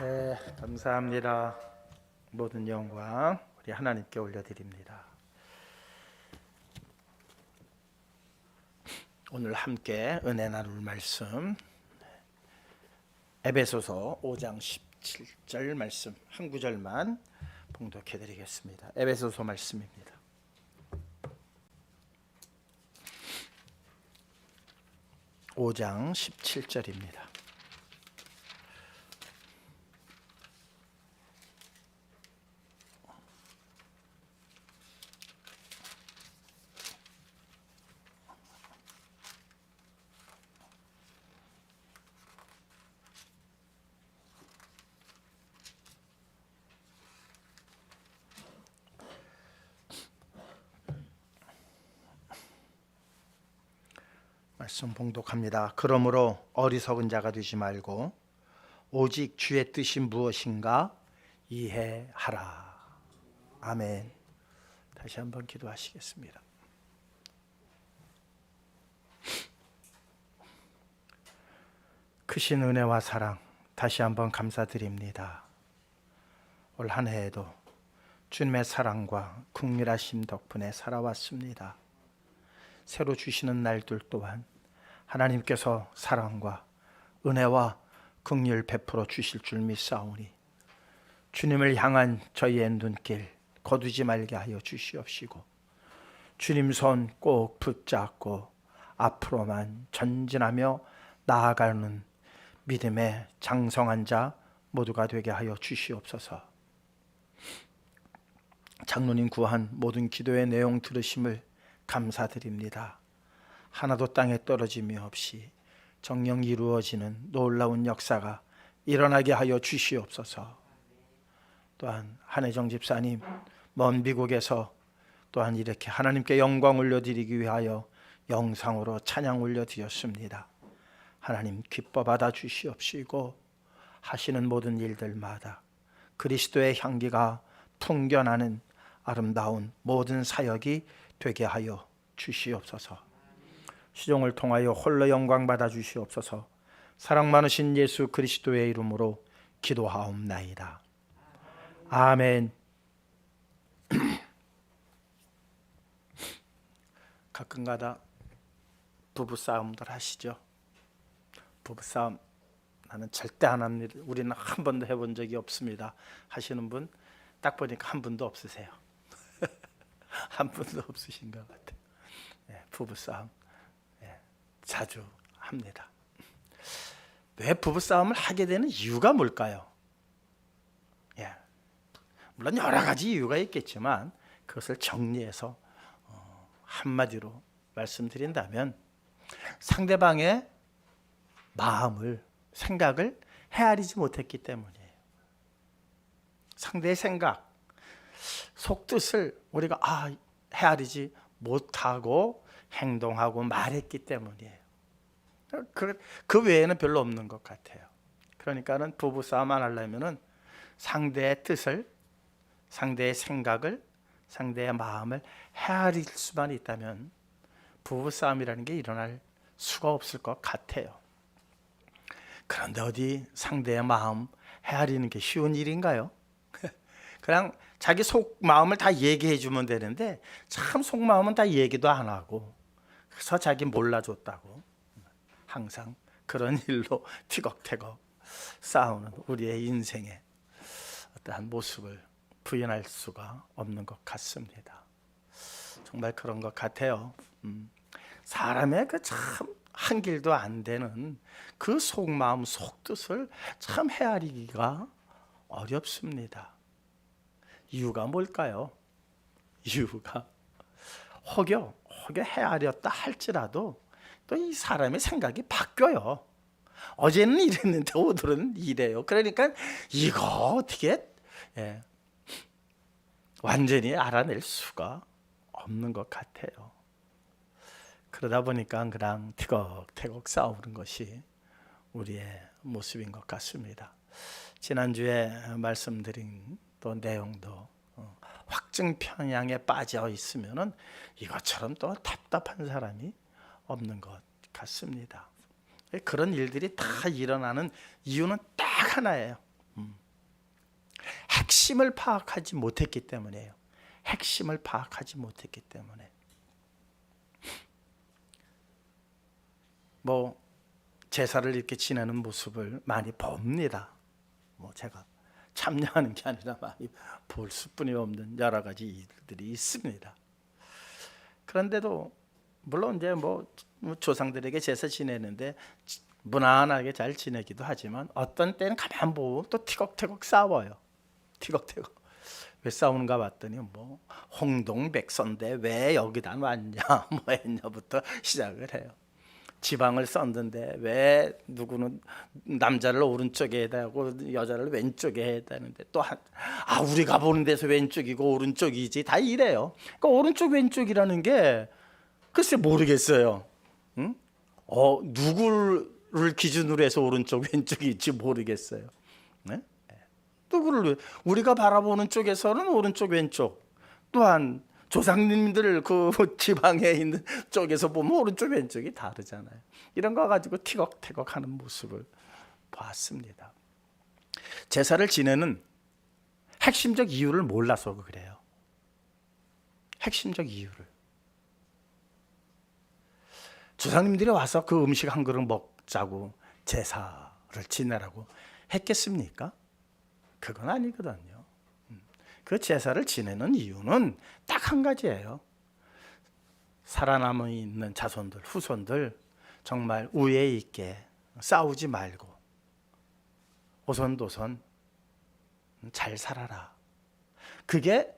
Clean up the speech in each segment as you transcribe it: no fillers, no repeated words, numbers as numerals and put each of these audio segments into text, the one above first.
네, 감사합니다. 모든 영광 우리 하나님께 올려드립니다. 오늘 함께 은혜 나눌 말씀 에베소서 5장 17절 말씀 한 구절만 봉독해 드리겠습니다. 에베소서 말씀입니다. (5장 17절입니다) 말씀 봉독합니다. 그러므로 어리석은 자가 되지 말고 오직 주의 뜻이 무엇인가 이해하라. 아멘. 다시 한번 기도하시겠습니다. 크신 은혜와 사랑 다시 한번 감사드립니다. 올 한 해에도 주님의 사랑과 긍휼하심 덕분에 살아왔습니다. 새로 주시는 날들 또한 하나님께서 사랑과 은혜와 긍휼 베풀어 주실 줄 믿사오니 주님을 향한 저희의 눈길 거두지 말게 하여 주시옵시고 주님 손 꼭 붙잡고 앞으로만 전진하며 나아가는 믿음의 장성한 자 모두가 되게 하여 주시옵소서. 장로님 구한 모든 기도의 내용 들으심을 감사드립니다. 하나도 땅에 떨어짐이 없이 정령 이루어지는 놀라운 역사가 일어나게 하여 주시옵소서. 또한 한혜정 집사님 먼 미국에서 또한 이렇게 하나님께 영광 올려드리기 위하여 영상으로 찬양 올려드렸습니다. 하나님 기뻐 받아 주시옵시고 하시는 모든 일들마다 그리스도의 향기가 풍겨나는 아름다운 모든 사역이 되게 하여 주시옵소서. 시종을 통하여 홀로 영광 받아 주시옵소서. 사랑 많으신 예수 그리스도의 이름으로 기도하옵나이다. 아멘. 가끔가다 부부싸움들 하시죠? 부부싸움 나는 절대 안 합니다. 우리는 한 번도 해본 적이 없습니다 하시는 분 딱 보니까 한 분도 없으세요. 한 분도 없으신 것 같아요. 부부싸움 자주 합니다. 왜 부부싸움을 하게 되는 이유가 뭘까요? 물론 여러 가지 이유가 있겠지만 그것을 정리해서 한마디로 말씀드린다면 상대방의 마음을, 생각을 헤아리지 못했기 때문이에요. 상대의 생각, 속뜻을 우리가 헤아리지 못하고 행동하고 말했기 때문이에요. 그 외에는 별로 없는 것 같아요. 그러니까는 부부싸움 안 하려면은 상대의 뜻을, 상대의 생각을, 상대의 마음을 헤아릴 수만 있다면 부부싸움이라는 게 일어날 수가 없을 것 같아요. 그런데 어디 상대의 마음 헤아리는 게 쉬운 일인가요? 그냥 자기 속마음을 다 얘기해 주면 되는데 참 속마음은 다 얘기도 안 하고 그래서 자기 몰라줬다고 항상 그런 일로 티격태격 싸우는 우리의 인생의 어떠한 모습을 부인할 수가 없는 것 같습니다. 정말 그런 것 같아요. 사람의 그 참 한 길도 안 되는 그 속마음 속뜻을 참 헤아리기가 어렵습니다. 이유가 뭘까요? 이유가 혹여 헤아렸다 할지라도 또 이 사람의 생각이 바뀌어요. 어제는 이랬는데 오늘은 이래요. 그러니까 이거 어떻게 완전히 알아낼 수가 없는 것 같아요. 그러다 보니까 그냥 티격태격 싸우는 것이 우리의 모습인 것 같습니다. 지난주에 말씀드린 또 내용도 확증 편향에 빠져 있으면은 이것처럼 또 답답한 사람이 없는 것 같습니다. 그런 일들이 다 일어나는 이유는 딱 하나예요. 핵심을 파악하지 못했기 때문이에요. 핵심을 파악하지 못했기 때문에. 뭐 제사를 이렇게 지내는 모습을 많이 봅니다. 뭐 제가 참여하는 게 아니라 많이 볼 수뿐이 없는 여러 가지 일들이 있습니다. 그런데도 물론 이제 뭐 조상들에게 제사 지내는데 무난하게 잘 지내기도 하지만 어떤 때는 가만 보고 또 티격태격 싸워요. 티격태격. 왜 싸우는가 봤더니 뭐 홍동백서인데 왜 여기다 놨냐 뭐 했냐부터 시작을 해요. 지방을 썼는데 왜 누구는 남자를 오른쪽에 해야 하고 여자를 왼쪽에 해야 되는데 또 우리가 보는 데서 왼쪽이고 오른쪽이지 다 이래요. 그러니까 오른쪽 왼쪽이라는 게 글쎄 모르겠어요. 응? 누구를 기준으로 해서 오른쪽 왼쪽일지 모르겠어요. 네? 누구를 우리가 바라보는 쪽에서는 오른쪽 왼쪽, 또한 조상님들 그 지방에 있는 쪽에서 보면 오른쪽 왼쪽이 다르잖아요. 이런 거 가지고 티격태격 하는 모습을 봤습니다. 제사를 지내는 핵심적 이유를 몰라서 그래요. 핵심적 이유를. 조상님들이 와서 그 음식 한 그릇 먹자고 제사를 지내라고 했겠습니까? 그건 아니거든요. 그 제사를 지내는 이유는 딱 한 가지예요. 살아남아 있는 자손들, 후손들 정말 우애 있게 싸우지 말고 오손도손 잘 살아라. 그게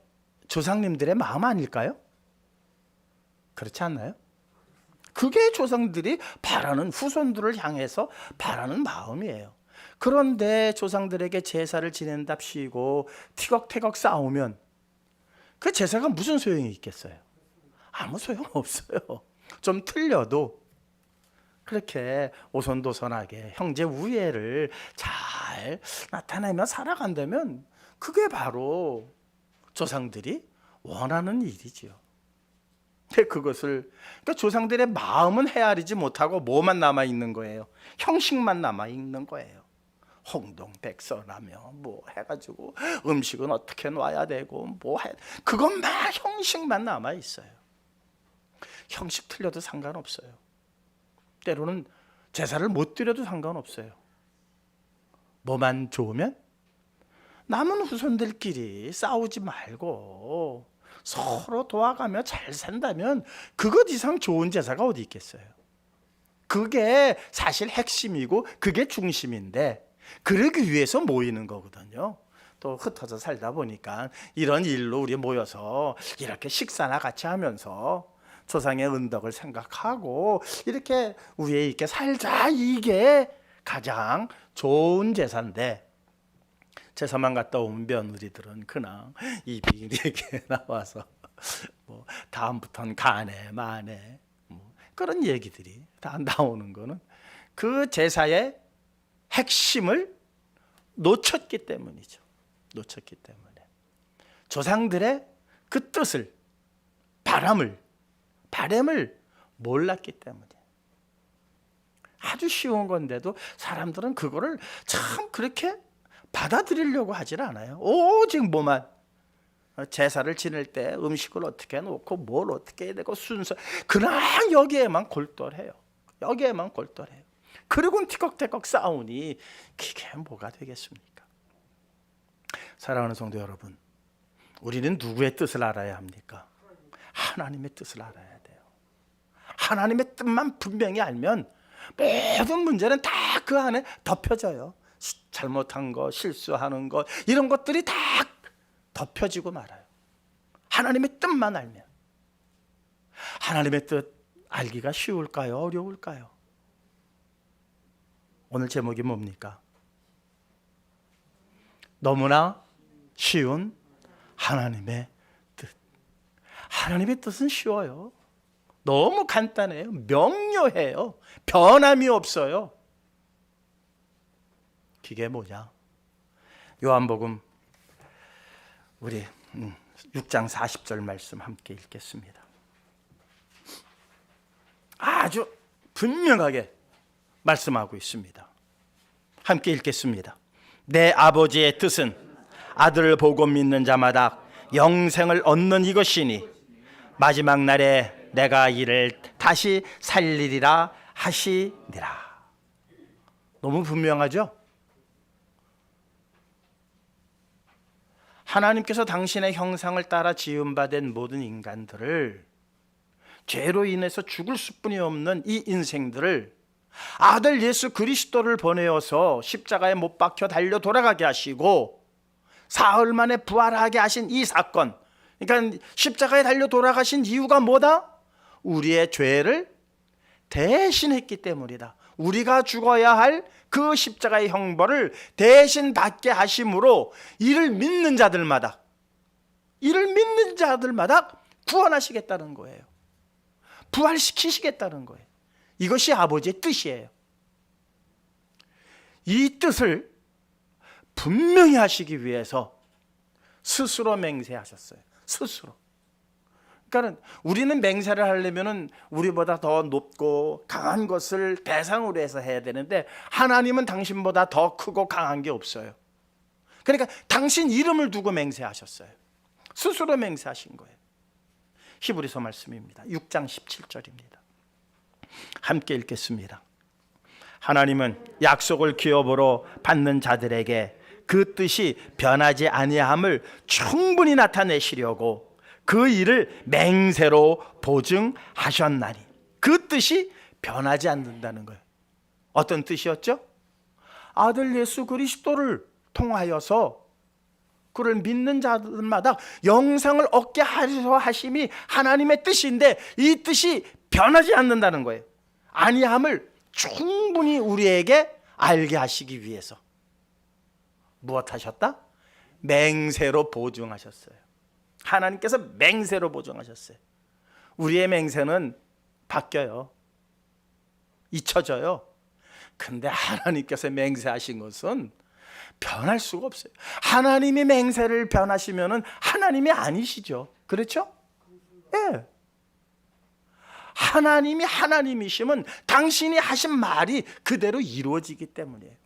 조상님들의 마음 아닐까요? 그렇지 않나요? 그게 조상들이 바라는, 후손들을 향해서 바라는 마음이에요. 그런데 조상들에게 제사를 지낸답시고 티격태격 싸우면 그 제사가 무슨 소용이 있겠어요? 아무 소용 없어요. 좀 틀려도 그렇게 오손도손하게 형제 우애를 잘 나타내며 살아간다면 그게 바로 조상들이 원하는 일이지요. 그것을 그러니까 조상들의 마음은 헤아리지 못하고 뭐만 남아 있는 거예요? 형식만 남아 있는 거예요. 홍동백서라며 뭐 해가지고 음식은 어떻게 놔야 되고 뭐 해, 그것만 형식만 남아 있어요. 형식 틀려도 상관없어요. 때로는 제사를 못 드려도 상관없어요. 뭐만 좋으면 남은 후손들끼리 싸우지 말고 서로 도와가며 잘 산다면 그것 이상 좋은 제사가 어디 있겠어요. 그게 사실 핵심이고 그게 중심인데 그러기 위해서 모이는 거거든요. 또 흩어져 살다 보니까 이런 일로 우리 모여서 이렇게 식사나 같이 하면서 조상의 은덕을 생각하고 이렇게 우애 있게 살자, 이게 가장 좋은 제사인데 제사만 갔다 오면 며느리들은 그냥 입이 이렇게 나와서 뭐 다음부터는 가네 마네 뭐 그런 얘기들이 다 나오는 거는 그 제사의 핵심을 놓쳤기 때문이죠. 놓쳤기 때문에 조상들의 그 뜻을, 바람을 몰랐기 때문에. 아주 쉬운 건데도 사람들은 그거를 참 그렇게 받아들이려고 하질 않아요. 오직 뭐만 제사를 지낼 때 음식을 어떻게 놓고 뭘 어떻게 해야 되고 순서, 그냥 여기에만 골똘해요. 여기에만 골똘해요. 그리고는 티격태격 싸우니 그게 뭐가 되겠습니까? 사랑하는 성도 여러분, 우리는 누구의 뜻을 알아야 합니까? 하나님의 뜻을 알아야 돼요. 하나님의 뜻만 분명히 알면 모든 문제는 다 그 안에 덮여져요. 잘못한 거, 실수하는 것, 이런 것들이 다 덮여지고 말아요. 하나님의 뜻만 알면. 하나님의 뜻 알기가 쉬울까요? 어려울까요? 오늘 제목이 뭡니까? 너무나 쉬운 하나님의 뜻. 하나님의 뜻은 쉬워요. 너무 간단해요. 명료해요. 변함이 없어요. 그게 뭐냐? 요한복음 우리 6장 40절 말씀 함께 읽겠습니다. 아주 분명하게 말씀하고 있습니다. 함께 읽겠습니다. 내 아버지의 뜻은 아들을 보고 믿는 자마다 영생을 얻는 이것이니 마지막 날에 내가 이를 다시 살리리라 하시니라. 너무 분명하죠? 하나님께서 당신의 형상을 따라 지음받은 모든 인간들을, 죄로 인해서 죽을 수뿐이 없는 이 인생들을 아들 예수 그리스도를 보내어서 십자가에 못 박혀 달려 돌아가게 하시고 사흘 만에 부활하게 하신 이 사건, 그러니까 십자가에 달려 돌아가신 이유가 뭐다? 우리의 죄를 대신했기 때문이다. 우리가 죽어야 할 그 십자가의 형벌을 대신 받게 하심으로 이를 믿는 자들마다 구원하시겠다는 거예요. 부활시키시겠다는 거예요. 이것이 아버지의 뜻이에요. 이 뜻을 분명히 하시기 위해서 스스로 맹세하셨어요. 스스로. 그러니까 우리는 맹세를 하려면은 우리보다 더 높고 강한 것을 대상으로 해서 해야 되는데 하나님은 당신보다 더 크고 강한 게 없어요. 그러니까 당신 이름을 두고 맹세하셨어요. 스스로 맹세하신 거예요. 히브리서 말씀입니다. 6장 17절입니다. 함께 읽겠습니다. 하나님은 약속을 기업으로 받는 자들에게 그 뜻이 변하지 아니함을 충분히 나타내시려고 그 일을 맹세로 보증하셨나니. 그 뜻이 변하지 않는다는 거예요. 어떤 뜻이었죠? 아들 예수 그리스도를 통하여서 그를 믿는 자들마다 영생을 얻게 하려 하심이 하나님의 뜻인데 이 뜻이 변하지 않는다는 거예요. 아니함을 충분히 우리에게 알게 하시기 위해서 무엇 하셨다? 맹세로 보증하셨어요. 하나님께서 맹세로 보증하셨어요. 우리의 맹세는 바뀌어요. 잊혀져요. 근데 하나님께서 맹세하신 것은 변할 수가 없어요. 하나님이 맹세를 변하시면은 하나님이 아니시죠. 그렇죠? 예. 하나님이 하나님이시면 당신이 하신 말이 그대로 이루어지기 때문이에요.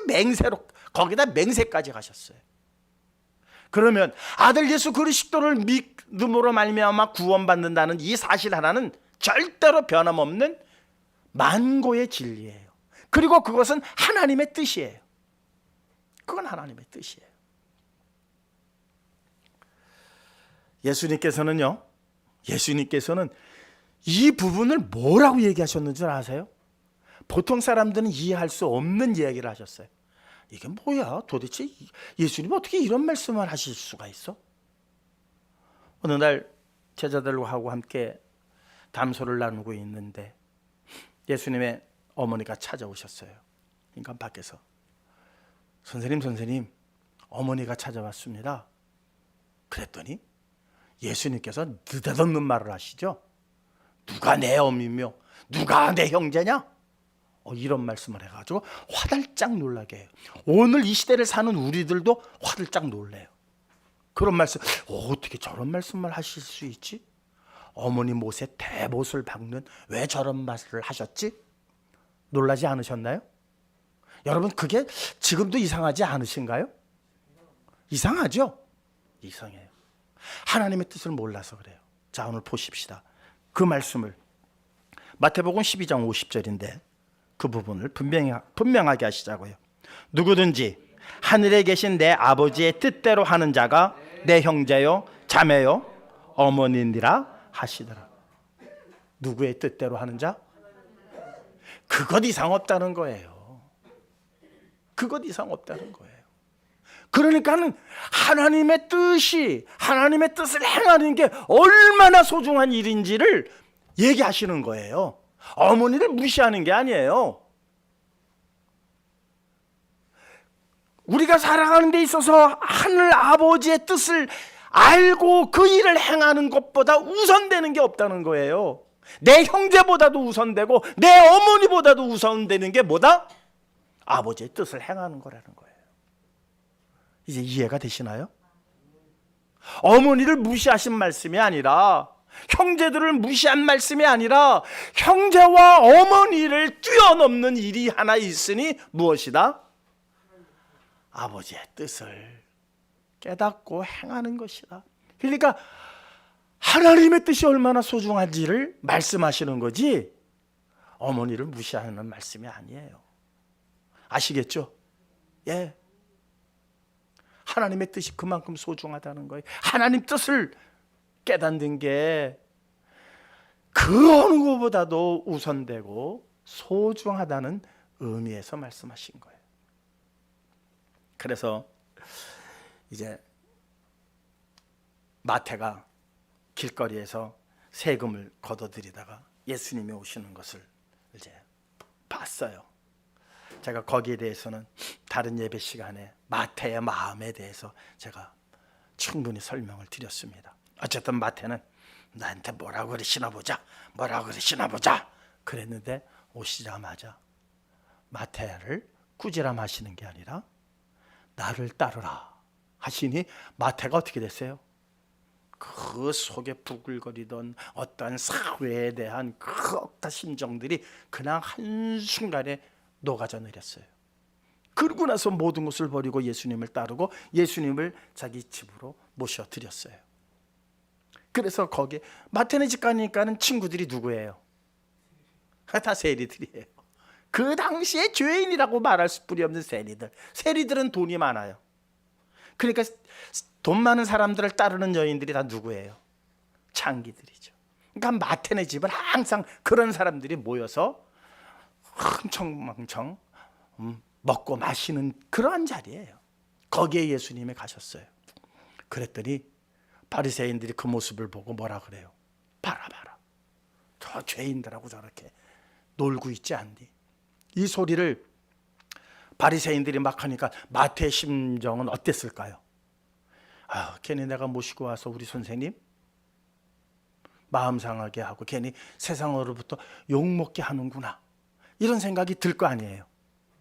맹세로, 거기다 맹세까지 가셨어요. 그러면 아들 예수 그리스도를 믿음으로 말미암아 구원받는다는 이 사실 하나는 절대로 변함없는 만고의 진리예요. 그리고 그것은 하나님의 뜻이에요. 그건 하나님의 뜻이에요. 예수님께서는 이 부분을 뭐라고 얘기하셨는 줄 아세요? 보통 사람들은 이해할 수 없는 이야기를 하셨어요. 이게 뭐야? 도대체 예수님이 어떻게 이런 말씀을 하실 수가 있어? 어느 날 제자들하고 함께 담소를 나누고 있는데 예수님의 어머니가 찾아오셨어요. 인간 밖에서. 선생님, 어머니가 찾아왔습니다. 그랬더니 예수님께서 느닷없는 말을 하시죠. 누가 내 어미며 누가 내 형제냐? 이런 말씀을 해가지고 화들짝 놀라게 해요. 오늘 이 시대를 사는 우리들도 화들짝 놀래요. 그런 말씀, 어떻게 저런 말씀을 하실 수 있지? 어머니 못에 대못을 박는 왜 저런 말을 하셨지? 놀라지 않으셨나요? 여러분, 그게 지금도 이상하지 않으신가요? 이상하죠? 이상해요. 하나님의 뜻을 몰라서 그래요. 자, 오늘 보십시다. 그 말씀을 마태복음 12장 50절인데 그 부분을 분명하게 하시자고요. 누구든지 하늘에 계신 내 아버지의 뜻대로 하는 자가 내 형제요 자매요 어머니니라 하시더라. 누구의 뜻대로 하는 자? 그것 이상 없다는 거예요. 그것 이상 없다는 거예요. 그러니까는 하나님의 뜻을 행하는 게 얼마나 소중한 일인지를 얘기하시는 거예요. 어머니를 무시하는 게 아니에요. 우리가 살아가는 데 있어서 하늘 아버지의 뜻을 알고 그 일을 행하는 것보다 우선되는 게 없다는 거예요. 내 형제보다도 우선되고 내 어머니보다도 우선되는 게 뭐다? 아버지의 뜻을 행하는 거라는 거예요. 이제 이해가 되시나요? 어머니를 무시하신 말씀이 아니라, 형제들을 무시한 말씀이 아니라 형제와 어머니를 뛰어넘는 일이 하나 있으니 무엇이다? 아버지의 뜻을 깨닫고 행하는 것이다. 그러니까 하나님의 뜻이 얼마나 소중한지를 말씀하시는 거지 어머니를 무시하는 말씀이 아니에요. 아시겠죠? 예. 하나님의 뜻이 그만큼 소중하다는 거예요. 하나님 뜻을 깨닫는 게 그 어느 것보다도 우선되고 소중하다는 의미에서 말씀하신 거예요. 그래서 이제 마태가 길거리에서 세금을 걷어들이다가 예수님이 오시는 것을 이제 봤어요. 제가 거기에 대해서는 다른 예배 시간에 마태의 마음에 대해서 제가 충분히 설명을 드렸습니다. 어쨌든 마태는 나한테 뭐라고 그러시나 보자, 뭐라고 그러시나 보자 그랬는데 오시자마자 마태를 꾸지람하시는 게 아니라 나를 따르라 하시니 마태가 어떻게 됐어요? 그 속에 부글거리던 어떠한 사회에 대한 그 억다 심정들이 그냥 한순간에 녹아져 내렸어요. 그러고 나서 모든 것을 버리고 예수님을 따르고 예수님을 자기 집으로 모셔드렸어요. 그래서 거기에 마태네 집 가니까는 친구들이 누구예요? 다 세리들이에요. 그 당시에 죄인이라고 말할 수뿐이 없는 세리들. 세리들은 돈이 많아요. 그러니까 돈 많은 사람들을 따르는 여인들이 다 누구예요? 창기들이죠. 그러니까 마태네 집은 항상 그런 사람들이 모여서 흥청망청 먹고 마시는 그러한 자리예요. 거기에 예수님이 가셨어요. 그랬더니 바리새인들이 그 모습을 보고 뭐라 그래요? 봐라 봐라, 저 죄인들하고 저렇게 놀고 있지 않니? 이 소리를 바리새인들이 막 하니까 마태의 심정은 어땠을까요? 아, 괜히 내가 모시고 와서 우리 선생님 마음 상하게 하고 괜히 세상으로부터 욕먹게 하는구나 이런 생각이 들 거 아니에요.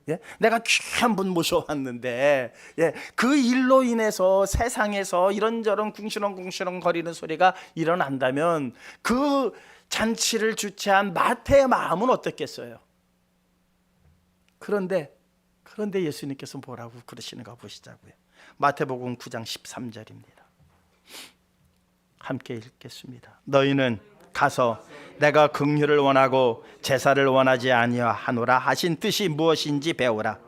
예? 내가 귀한 분 모셔왔는데 예, 그 일로 인해서 세상에서 이런저런 궁시렁궁시렁 거리는 소리가 일어난다면 그 잔치를 주최한 마태의 마음은 어떻겠어요? 그런데 예수님께서 뭐라고 그러시는가 보시자고요. 마태복음 9장 13절입니다. 함께 읽겠습니다. 너희는 가서 내가 긍휼을 원하고 제사를 원하지 아니하노라 하신 뜻이 무엇인지 배우라.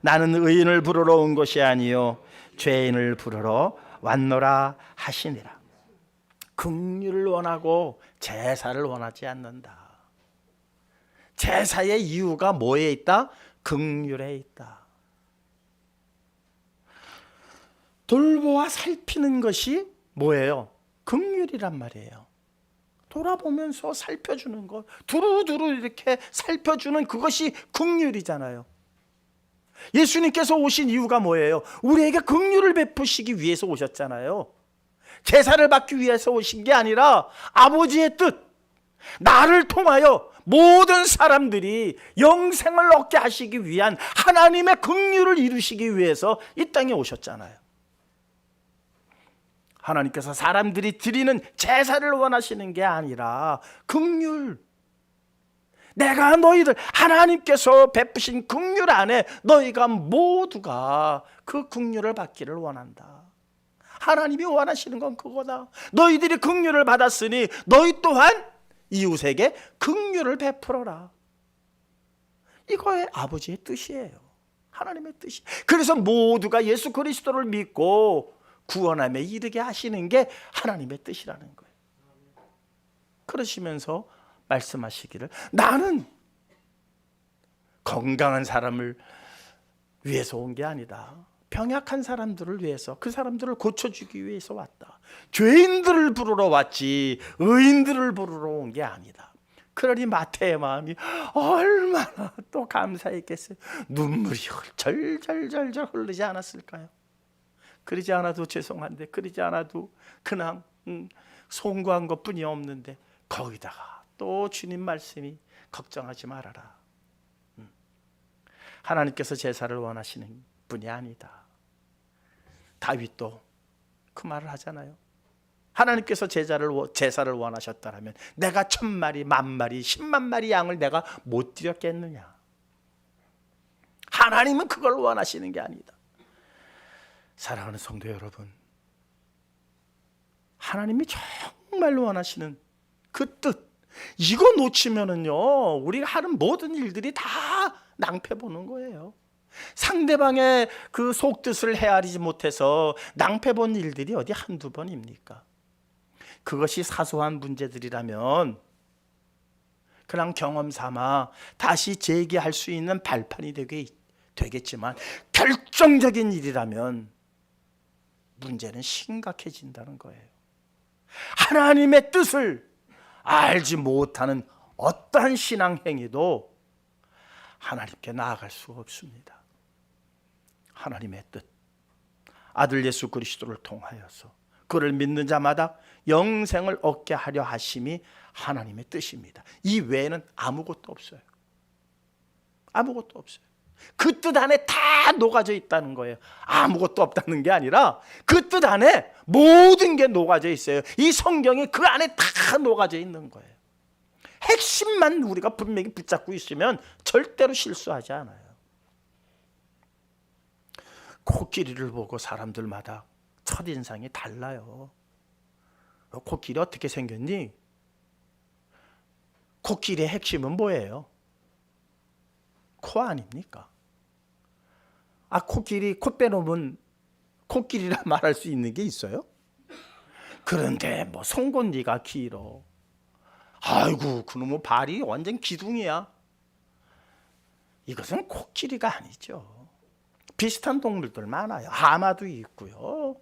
나는 의인을 부르러 온 것이 아니요 죄인을 부르러 왔노라 하시니라. 긍휼을 원하고 제사를 원하지 않는다. 제사의 이유가 뭐에 있다? 긍휼에 있다. 돌보아 살피는 것이 뭐예요? 긍휼이란 말이에요. 돌아보면서 살펴주는 것, 두루두루 이렇게 살펴주는 그것이 긍휼이잖아요. 예수님께서 오신 이유가 뭐예요? 우리에게 긍휼을 베푸시기 위해서 오셨잖아요. 제사를 받기 위해서 오신 게 아니라 아버지의 뜻, 나를 통하여 모든 사람들이 영생을 얻게 하시기 위한 하나님의 긍휼을 이루시기 위해서 이 땅에 오셨잖아요. 하나님께서 사람들이 드리는 제사를 원하시는 게 아니라 긍휼, 내가 너희들 하나님께서 베푸신 긍휼 안에 너희가 모두가 그 긍휼을 받기를 원한다. 하나님이 원하시는 건 그거다. 너희들이 긍휼을 받았으니 너희 또한 이웃에게 긍휼을 베풀어라. 이거의 아버지의 뜻이에요. 하나님의 뜻이. 그래서 모두가 예수 그리스도를 믿고 구원함에 이르게 하시는 게 하나님의 뜻이라는 거예요. 그러시면서 말씀하시기를 나는 건강한 사람을 위해서 온 게 아니다. 병약한 사람들을 위해서, 그 사람들을 고쳐주기 위해서 왔다. 죄인들을 부르러 왔지 의인들을 부르러 온 게 아니다. 그러니 마태의 마음이 얼마나 또 감사했겠어요. 눈물이 절절절절 흐르지 않았을까요? 그러지 않아도 죄송한데, 그러지 않아도 그냥 송구한 것뿐이 없는데 거기다가 또 주님 말씀이 걱정하지 말아라. 하나님께서 제사를 원하시는 분이 아니다. 다윗도 그 말을 하잖아요. 하나님께서 제사를 원하셨다면 내가 1000마리, 10,000마리, 100,000마리 양을 내가 못 드렸겠느냐. 하나님은 그걸 원하시는 게 아니다. 사랑하는 성도 여러분, 하나님이 정말로 원하시는 그 뜻, 이거 놓치면은요, 우리가 하는 모든 일들이 다 낭패 보는 거예요. 상대방의 그 속뜻을 헤아리지 못해서 낭패 본 일들이 어디 한두 번입니까? 그것이 사소한 문제들이라면 그냥 경험 삼아 다시 제기할 수 있는 발판이 되겠지만, 결정적인 일이라면 문제는 심각해진다는 거예요. 하나님의 뜻을 알지 못하는 어떠한 신앙 행위도 하나님께 나아갈 수가 없습니다. 하나님의 뜻, 아들 예수 그리스도를 통하여서 그를 믿는 자마다 영생을 얻게 하려 하심이 하나님의 뜻입니다. 이 외에는 아무것도 없어요. 아무것도 없어요. 그 뜻 안에 다 녹아져 있다는 거예요. 아무것도 없다는 게 아니라 그 뜻 안에 모든 게 녹아져 있어요. 이 성경이 그 안에 다 녹아져 있는 거예요. 핵심만 우리가 분명히 붙잡고 있으면 절대로 실수하지 않아요. 코끼리를 보고 사람들마다 첫인상이 달라요. 코끼리 어떻게 생겼니? 코끼리의 핵심은 뭐예요? 코 아닙니까? 코끼리 코 빼놓으면 코끼리라 말할 수 있는 게 있어요? 그런데 뭐 송곳니가 길어. 아이고, 그놈의 발이 완전 기둥이야. 이것은 코끼리가 아니죠. 비슷한 동물들 많아요. 하마도 있고요.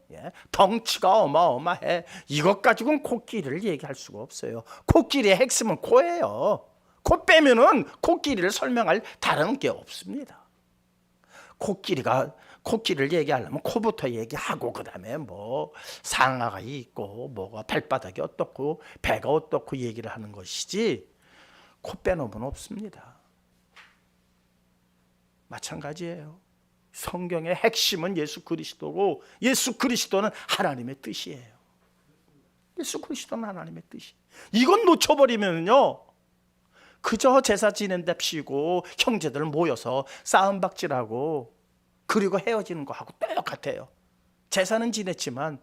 덩치가 어마어마해. 이것 가지고는 코끼리를 얘기할 수가 없어요. 코끼리의 핵심은 코예요. 코 빼면은 코끼리를 설명할 다른 게 없습니다. 코끼리를 얘기하려면 코부터 얘기하고, 그 다음에 뭐 상아가 있고 뭐가 발바닥이 어떻고 배가 어떻고 얘기를 하는 것이지, 코 빼놓으면 없습니다. 마찬가지예요. 성경의 핵심은 예수 그리스도고, 예수 그리스도는 하나님의 뜻이에요. 예수 그리스도는 하나님의 뜻이. 이건 놓쳐버리면요, 그저 제사 지낸답시고 형제들 모여서 싸움박질하고 그리고 헤어지는 거하고 똑같아요. 제사는 지냈지만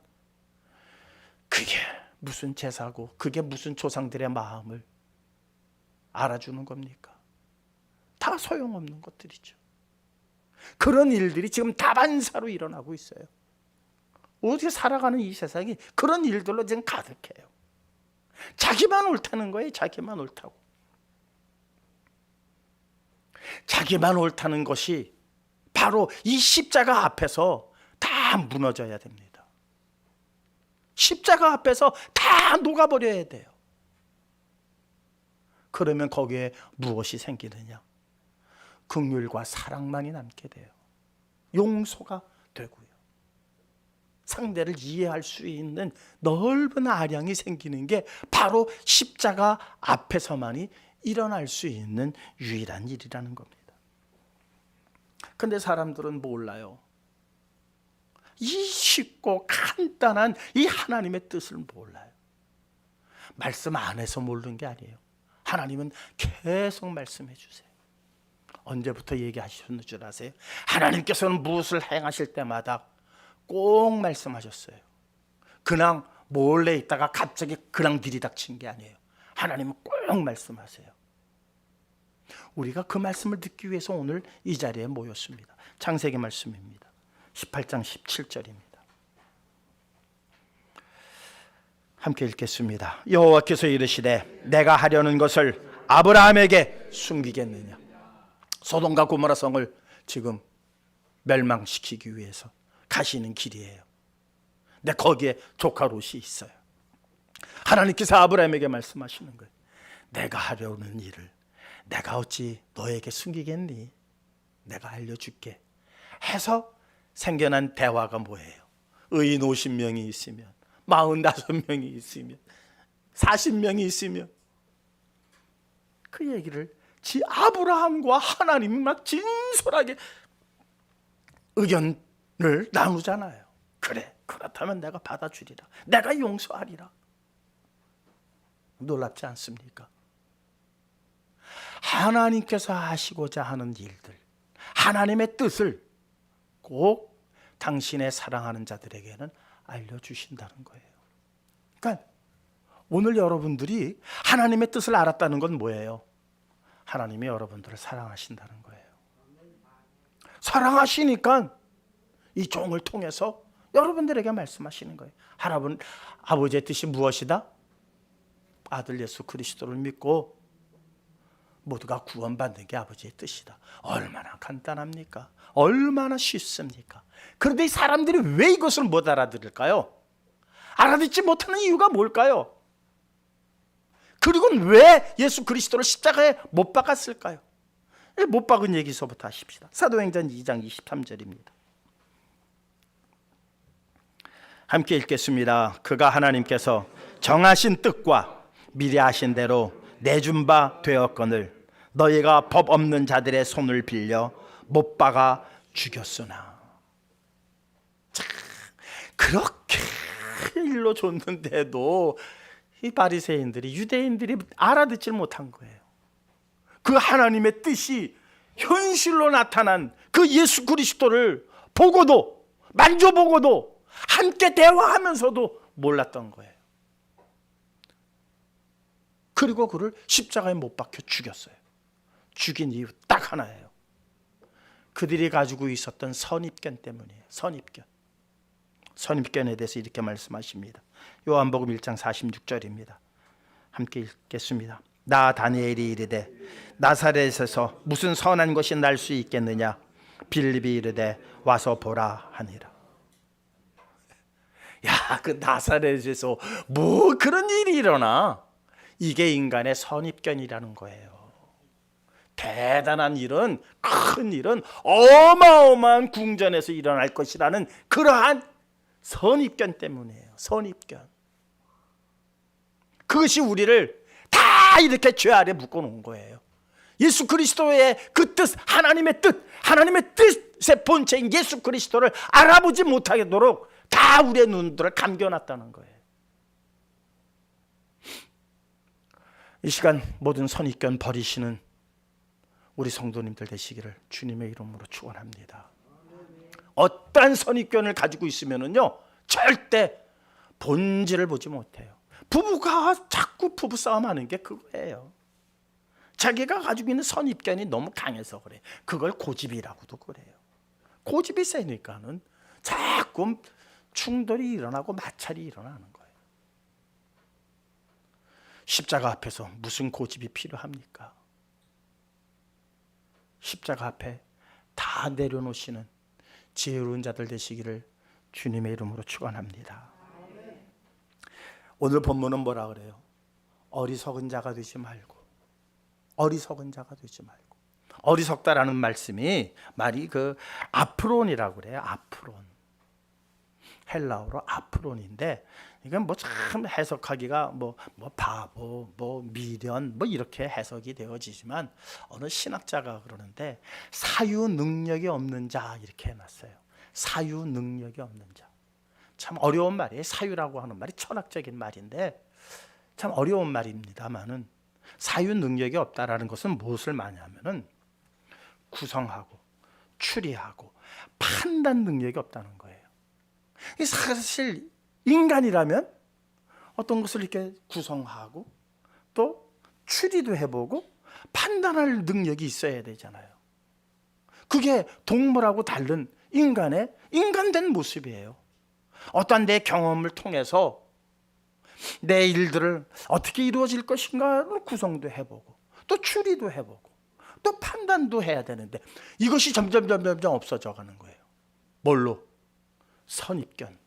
그게 무슨 제사고 그게 무슨 조상들의 마음을 알아주는 겁니까? 다 소용없는 것들이죠. 그런 일들이 지금 다반사로 일어나고 있어요. 어떻게 살아가는 이 세상이 그런 일들로 지금 가득해요. 자기만 옳다는 거예요. 자기만 옳다고. 자기만 옳다는 것이 바로 이 십자가 앞에서 다 무너져야 됩니다. 십자가 앞에서 다 녹아버려야 돼요. 그러면 거기에 무엇이 생기느냐? 긍휼과 사랑만이 남게 돼요. 용서가 되고요. 상대를 이해할 수 있는 넓은 아량이 생기는 게 바로 십자가 앞에서만이 일어날 수 있는 유일한 일이라는 겁니다. 근데 사람들은 몰라요. 이 쉽고 간단한 이 하나님의 뜻을 몰라요. 말씀 안 해서 모르는 게 아니에요. 하나님은 계속 말씀해 주세요. 언제부터 얘기하셨는 줄 아세요? 하나님께서는 무엇을 행하실 때마다 꼭 말씀하셨어요. 그냥 몰래 있다가 갑자기 그냥 들이닥친 게 아니에요. 하나님은 꼭 말씀하세요. 우리가 그 말씀을 듣기 위해서 오늘 이 자리에 모였습니다. 창세기 말씀입니다. 18장 17절입니다. 함께 읽겠습니다. 여호와께서 이르시되 내가 하려는 것을 아브라함에게 숨기겠느냐? 소돔과 고모라 성을 지금 멸망시키기 위해서 가시는 길이에요. 근데 거기에 조카 롯이 있어요. 하나님께서 아브라함에게 말씀하시는 거예요. 내가 하려는 일을 내가 어찌 너에게 숨기겠니? 내가 알려줄게 해서 생겨난 대화가 뭐예요? 의인 50명이 있으면 45명이 있으면 40명이 있으면 그 얘기를 아브라함과 하나님이 막 진솔하게 의견을 나누잖아요. 그래, 그렇다면 내가 받아주리라. 내가 용서하리라. 놀랍지 않습니까? 하나님께서 하시고자 하는 일들, 하나님의 뜻을 꼭 당신의 사랑하는 자들에게는 알려주신다는 거예요. 그러니까 오늘 여러분들이 하나님의 뜻을 알았다는 건 뭐예요? 하나님이 여러분들을 사랑하신다는 거예요. 사랑하시니까 이 종을 통해서 여러분들에게 말씀하시는 거예요. 아버지의 뜻이 무엇이다? 아들 예수 그리스도를 믿고 모두가 구원받는 게 아버지의 뜻이다. 얼마나 간단합니까? 얼마나 쉽습니까? 그런데 이 사람들이 왜 이것을 못 알아들을까요? 알아듣지 못하는 이유가 뭘까요? 그리고 왜 예수 그리스도를 십자가에 못 박았을까요? 못 박은 얘기서부터 하십시다. 사도행전 2장 23절입니다. 함께 읽겠습니다. 그가 하나님께서 정하신 뜻과 미리 하신 대로 내준 바 되었거늘 너희가 법 없는 자들의 손을 빌려 못 박아 죽였으나. 참, 그렇게 일로 줬는데도 이 바리새인들이, 유대인들이 알아듣질 못한 거예요. 그 하나님의 뜻이 현실로 나타난 그 예수 그리스도를 보고도, 만져보고도, 함께 대화하면서도 몰랐던 거예요. 그리고 그를 십자가에 못 박혀 죽였어요. 죽인 이유 딱 하나예요. 그들이 가지고 있었던 선입견 때문이에요. 선입견에 대해서 이렇게 말씀하십니다. 요한복음 1장 46절입니다. 함께 읽겠습니다. 나 다니엘이 이르되 나사렛에서 무슨 선한 것이 날 수 있겠느냐? 빌립이 이르되 와서 보라 하니라. 야, 그 나사렛에서 뭐 그런 일이 일어나? 이게 인간의 선입견이라는 거예요. 대단한 일은, 큰 일은 어마어마한 궁전에서 일어날 것이라는 그러한 선입견 때문이에요. 선입견. 그것이 우리를 다 이렇게 죄 아래 묶어놓은 거예요. 예수 그리스도의 그 뜻, 하나님의 뜻의 본체인 예수 그리스도를 알아보지 못하도록 다 우리의 눈들을 감겨놨다는 거예요. 이 시간 모든 선입견 버리시는 우리 성도님들 되시기를 주님의 이름으로 축원합니다. 어떠한 선입견을 가지고 있으면은요, 절대 본질을 보지 못해요. 부부가 자꾸 부부싸움하는 게 그거예요. 자기가 가지고 있는 선입견이 너무 강해서 그래. 그걸 고집이라고도 그래요. 고집이 세니까는 자꾸 충돌이 일어나고 마찰이 일어나는 거예요. 십자가 앞에서 무슨 고집이 필요합니까? 십자가 앞에 다 내려놓으시는 지혜로운 자들 되시기를 주님의 이름으로 축원합니다. 오늘 본문은 뭐라 그래요? 어리석은 자가 되지 말고, 어리석은 자가 되지 말고. 어리석다라는 말이 그 아프론이라고 그래요. 아프론. 헬라어로 아프론인데, 이건 뭐 참 해석하기가 뭐 바보, 미련 이렇게 해석이 되어지지만, 어느 신학자가 그러는데 사유 능력이 없는 자 이렇게 해놨어요. 사유 능력이 없는 자. 참 어려운 말이에요. 사유라고 하는 말이 철학적인 말인데 참 어려운 말입니다만은, 사유 능력이 없다라는 것은 무엇을 말하냐면은 구성하고 추리하고 판단 능력이 없다는 거예요. 사실 인간이라면 어떤 것을 이렇게 구성하고 또 추리도 해보고 판단할 능력이 있어야 되잖아요. 그게 동물하고 다른 인간의 인간된 모습이에요. 어떠한 내 경험을 통해서 내 일들을 어떻게 이루어질 것인가를 구성도 해보고 또 추리도 해보고 또 판단도 해야 되는데, 이것이 점점 없어져 가는 거예요. 뭘로? 선입견.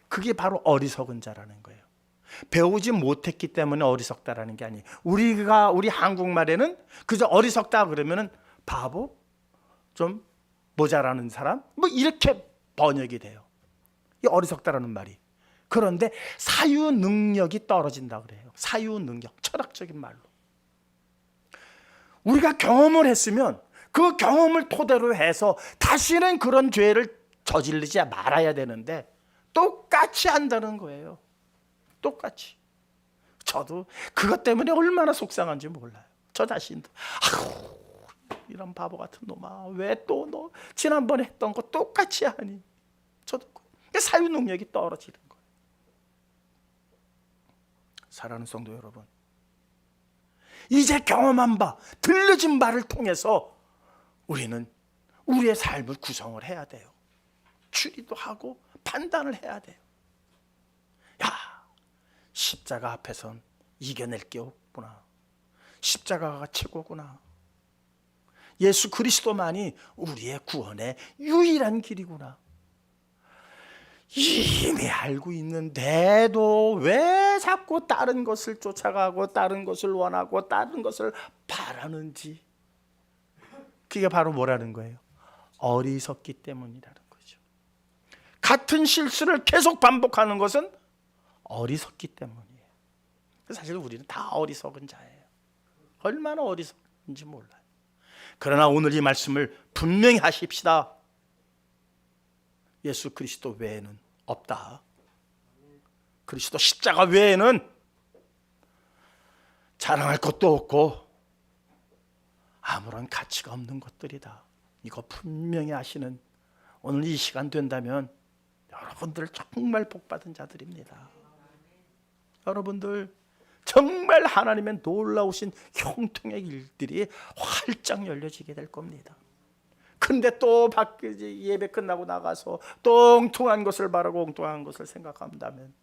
그게 바로 어리석은 자라는 거예요. 배우지 못했기 때문에 어리석다라는 게 아니에요. 우리 한국말에는 그저 어리석다 그러면은 바보, 좀 모자라는 사람, 이렇게 번역이 돼요. 이 어리석다라는 말이. 그런데 사유 능력이 떨어진다 그래요. 사유 능력, 철학적인 말로. 우리가 경험을 했으면 그 경험을 토대로 해서 다시는 그런 죄를 저지르지 말아야 되는데 똑같이 한다는 거예요. 똑같이. 저도 그것 때문에 얼마나 속상한지 몰라요. 저 자신도 이런 바보 같은 놈아, 왜 또 너 지난번에 했던 거 똑같이 하니? 저도 사유 능력이 떨어지는 거예요. 사랑하는 성도 여러분, 이제 경험한 바, 들려진 바를 통해서 우리는 우리의 삶을 구성을 해야 돼요. 추리도 하고 판단을 해야 돼요. 야, 십자가 앞에선 이겨낼 게 없구나. 십자가가 최고구나. 예수 그리스도만이 우리의 구원의 유일한 길이구나. 이미 알고 있는데도 왜 자꾸 다른 것을 쫓아가고 다른 것을 원하고 다른 것을 바라는지, 그게 바로 뭐라는 거예요? 어리석기 때문이라는 거죠. 같은 실수를 계속 반복하는 것은 어리석기 때문이에요. 사실 우리는 다 어리석은 자예요. 얼마나 어리석은지 몰라요. 그러나 오늘 이 말씀을 분명히 하십시다. 예수 그리스도 외에는 없다. 그리스도 십자가 외에는 자랑할 것도 없고 아무런 가치가 없는 것들이다. 이거 분명히 아시는 오늘 이 시간 된다면 여러분들 정말 복받은 자들입니다. 여러분들 정말 하나님의 놀라우신 형통의 일들이 활짝 열려지게 될 겁니다. 근데 또 밖에 예배 끝나고 나가서 또 엉뚱한 것을 바라고 엉뚱한 것을 생각한다면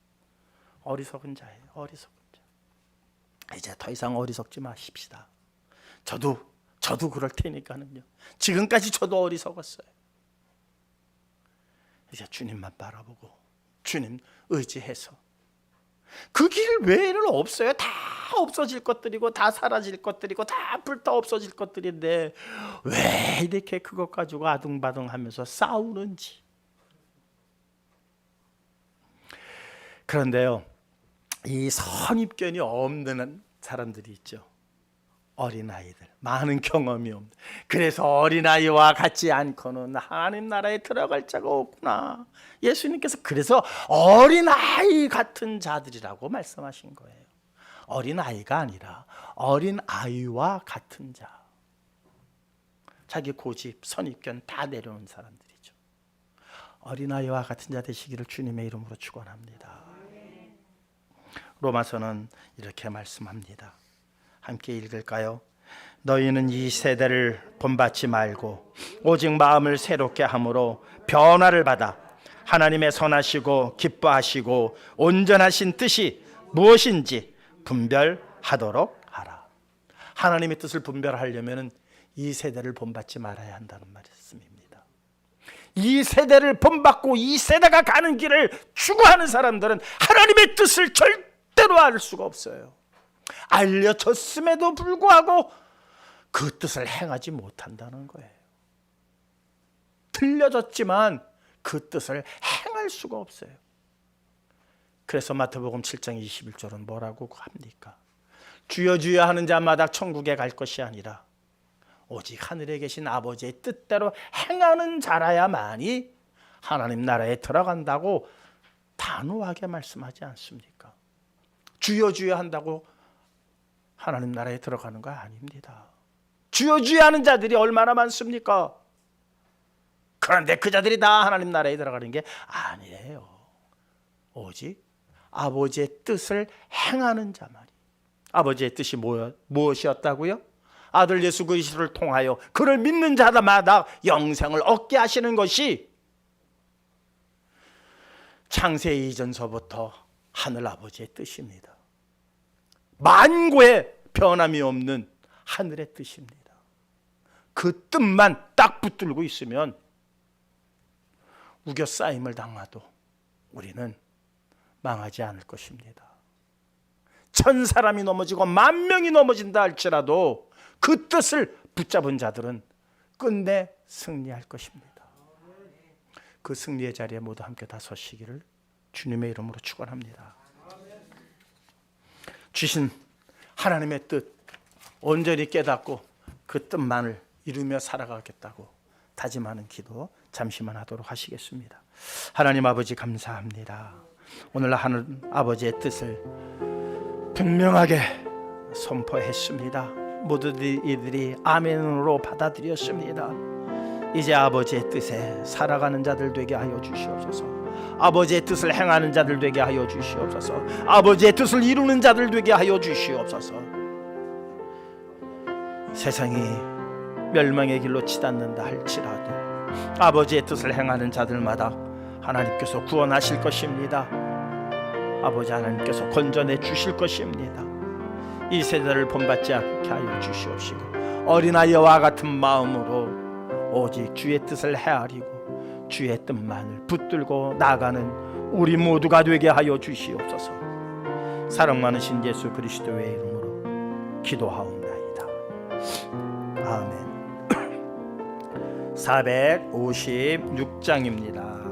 어리석은 자예요. 어리석은 자. 이제 더 이상 어리석지 마십시다. 저도 그럴 테니까는요. 지금까지 저도 어리석었어요. 이제 주님만 바라보고 주님 의지해서 그 길 외에는 없어요. 다 없어질 것들이고 다 사라질 것들이고 다 불타 없어질 것들인데 왜 이렇게 그것 가지고 아둥바둥하면서 싸우는지. 그런데요, 이 선입견이 없는 사람들이 있죠. 어린아이들, 많은 경험이 없는. 그래서 어린아이와 같지 않고는 하나님 나라에 들어갈 자가 없구나. 예수님께서 그래서 어린아이 같은 자들이라고 말씀하신 거예요. 어린아이가 아니라 어린아이와 같은 자. 자기 고집, 선입견 다 내려놓은 사람들이죠. 어린아이와 같은 자 되시기를 주님의 이름으로 축원합니다. 로마서는 이렇게 말씀합니다. 함께 읽을까요? 너희는 이 세대를 본받지 말고 오직 마음을 새롭게 함으로 변화를 받아 하나님의 선하시고 기뻐하시고 온전하신 뜻이 무엇인지 분별하도록 하라. 하나님의 뜻을 분별하려면 이 세대를 본받지 말아야 한다는 말씀입니다. 이 세대를 본받고 이 세대가 가는 길을 추구하는 사람들은 하나님의 뜻을 절대로 알 수가 없어요. 알려졌음에도 불구하고 그 뜻을 행하지 못한다는 거예요. 들려졌지만 그 뜻을 행할 수가 없어요. 그래서 마태복음 7장 21절은 뭐라고 합니까? 주여 주여 하는 자마다 천국에 갈 것이 아니라 오직 하늘에 계신 아버지의 뜻대로 행하는 자라야만이 하나님 나라에 들어간다고 단호하게 말씀하지 않습니까? 주여 주여 한다고 하나님 나라에 들어가는 거 아닙니다. 주여 주여 하는 자들이 얼마나 많습니까? 그런데 그 자들이 다 하나님 나라에 들어가는 게 아니에요. 오직 아버지의 뜻을 행하는 자만이. 아버지의 뜻이 무엇이었다고요? 아들 예수 그리스도를 통하여 그를 믿는 자마다 영생을 얻게 하시는 것이 창세 이전서부터 하늘 아버지의 뜻입니다. 만고의 변함이 없는 하늘의 뜻입니다. 그 뜻만 딱 붙들고 있으면 우겨싸임을 당하도 우리는 망하지 않을 것입니다. 1000사람이 넘어지고 10,000명이 넘어진다 할지라도 그 뜻을 붙잡은 자들은 끝내 승리할 것입니다. 그 승리의 자리에 모두 함께 다 서시기를 주님의 이름으로 축원합니다. 주신 하나님의 뜻 온전히 깨닫고 그 뜻만을 이루며 살아가겠다고 다짐하는 기도 잠시만 하도록 하시겠습니다. 하나님 아버지 감사합니다. 오늘 하늘 아버지의 뜻을 분명하게 선포했습니다. 모두들 이들이 아멘으로 받아들였습니다. 이제 아버지의 뜻에 살아가는 자들 되게 하여 주시옵소서. 아버지의 뜻을 행하는 자들 되게 하여 주시옵소서. 아버지의 뜻을 이루는 자들 되게 하여 주시옵소서. 세상이 멸망의 길로 치닫는다 할지라도 아버지의 뜻을 행하는 자들마다 하나님께서 구원하실 것입니다. 아버지 하나님께서 건져내 주실 것입니다. 이 세대를 본받지 않게 하여 주시옵시고 어린아이와 같은 마음으로 오직 주의 뜻을 헤아리고 주의 뜻만을 붙들고 나가는 우리 모두가 되게 하여 주시옵소서. 사랑 많으신 예수 그리스도의 이름으로 기도하옵나이다. 아멘. 456장입니다.